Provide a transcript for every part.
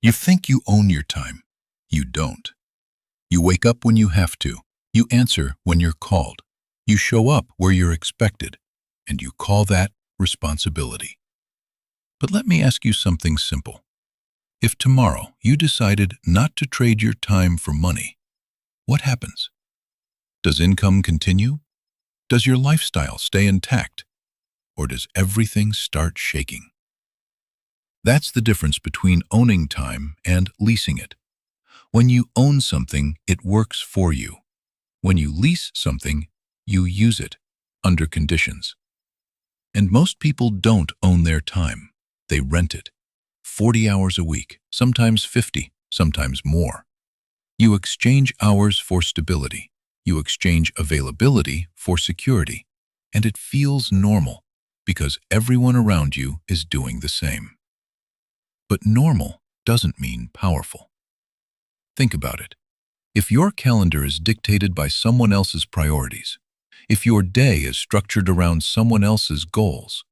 You think you own your time. You don't. You wake up when you have to. You answer when you're called. You show up where you're expected. And you call that responsibility. But let me ask you something simple. If tomorrow you decided not to trade your time for money, what happens? Does income continue? Does your lifestyle stay intact? Or does everything start shaking? That's the difference between owning time and leasing it. When you own something, it works for you. When you lease something, you use it under conditions. And most people don't own their time. They rent it. 40 hours a week, sometimes 50, sometimes more. You exchange hours for stability. You exchange availability for security. And it feels normal because everyone around you is doing the same. But normal doesn't mean powerful. Think about it. If your calendar is dictated by someone else's priorities, if your day is structured around someone else's goals,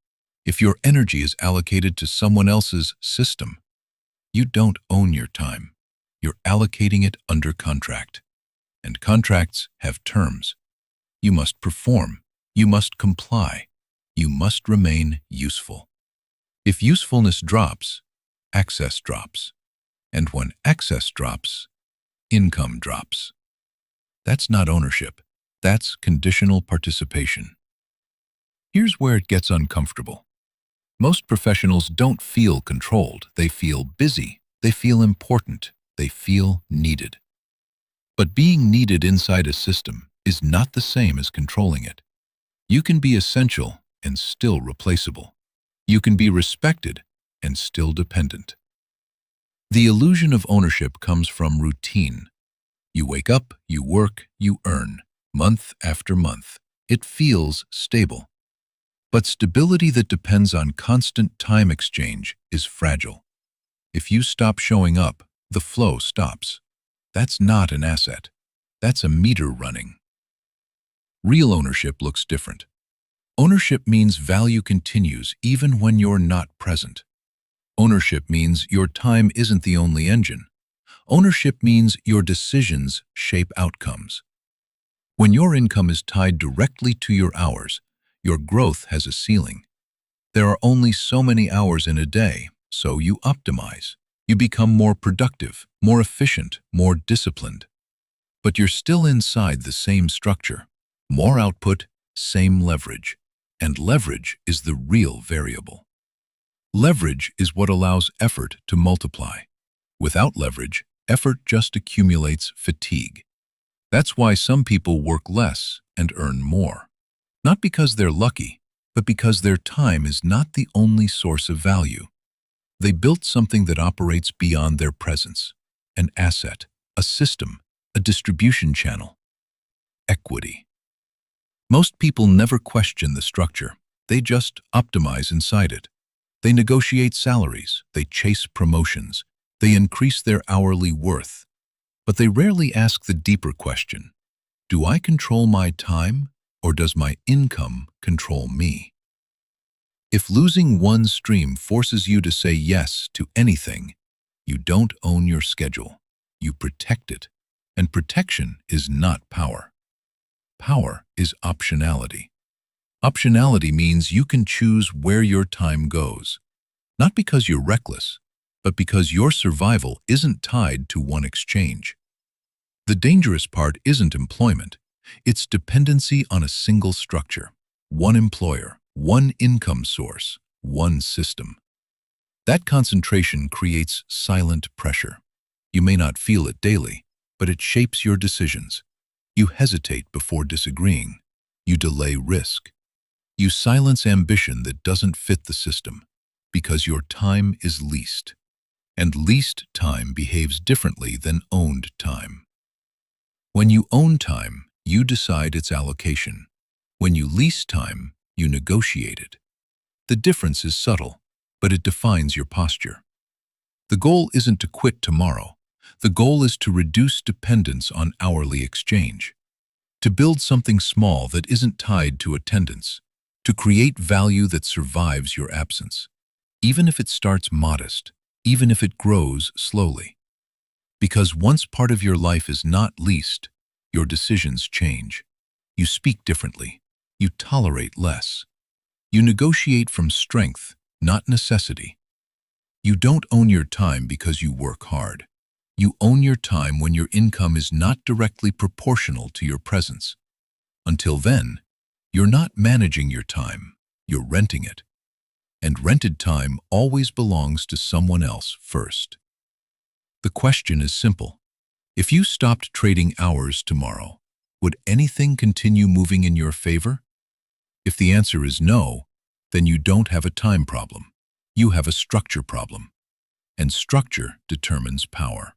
if your energy is allocated to someone else's system, you don't own your time. You're allocating it under contract. And contracts have terms. You must perform. You must comply. You must remain useful. If usefulness drops, access drops. And when access drops, income drops. That's not ownership. That's conditional participation. Here's where it gets uncomfortable. Most professionals don't feel controlled. They feel busy. They feel important. They feel needed. But being needed inside a system is not the same as controlling it. You can be essential and still replaceable. You can be respected and still dependent. The illusion of ownership comes from routine. You wake up, you work, you earn, month after month. It feels stable. But stability that depends on constant time exchange is fragile. If you stop showing up, the flow stops. That's not an asset. That's a meter running. Real ownership looks different. Ownership means value continues even when you're not present. Ownership means your time isn't the only engine. Ownership means your decisions shape outcomes. When your income is tied directly to your hours, your growth has a ceiling. There are only so many hours in a day, so you optimize. You become more productive, more efficient, more disciplined. But you're still inside the same structure. More output, same leverage. And leverage is the real variable. Leverage is what allows effort to multiply. Without leverage, effort just accumulates fatigue. That's why some people work less and earn more. Not because they're lucky, but because their time is not the only source of value. They built something that operates beyond their presence, an asset, a system, a distribution channel. Equity. Most people never question the structure. They just optimize inside it. They negotiate salaries, they chase promotions, they increase their hourly worth. But they rarely ask the deeper question, do I control my time or does my income control me? If losing one stream forces you to say yes to anything, you don't own your schedule. You protect it. And protection is not power. Power is optionality. Optionality means you can choose where your time goes. Not because you're reckless, but because your survival isn't tied to one exchange. The dangerous part isn't employment. It's dependency on a single structure. One employer, one income source, one system. That concentration creates silent pressure. You may not feel it daily, but it shapes your decisions. You hesitate before disagreeing. You delay risk. You silence ambition that doesn't fit the system because your time is leased. And leased time behaves differently than owned time. When you own time, you decide its allocation. When you lease time, you negotiate it. The difference is subtle, but it defines your posture. The goal isn't to quit tomorrow. The goal is to reduce dependence on hourly exchange. To build something small that isn't tied to attendance. To create value that survives your absence. Even if it starts modest, even if it grows slowly. Because once part of your life is not leased, your decisions change. You speak differently. You tolerate less. You negotiate from strength, not necessity. You don't own your time because you work hard. You own your time when your income is not directly proportional to your presence. Until then, you're not managing your time, you're renting it. And rented time always belongs to someone else first. The question is simple. If you stopped trading hours tomorrow, would anything continue moving in your favor? If the answer is no, then you don't have a time problem. You have a structure problem. And structure determines power.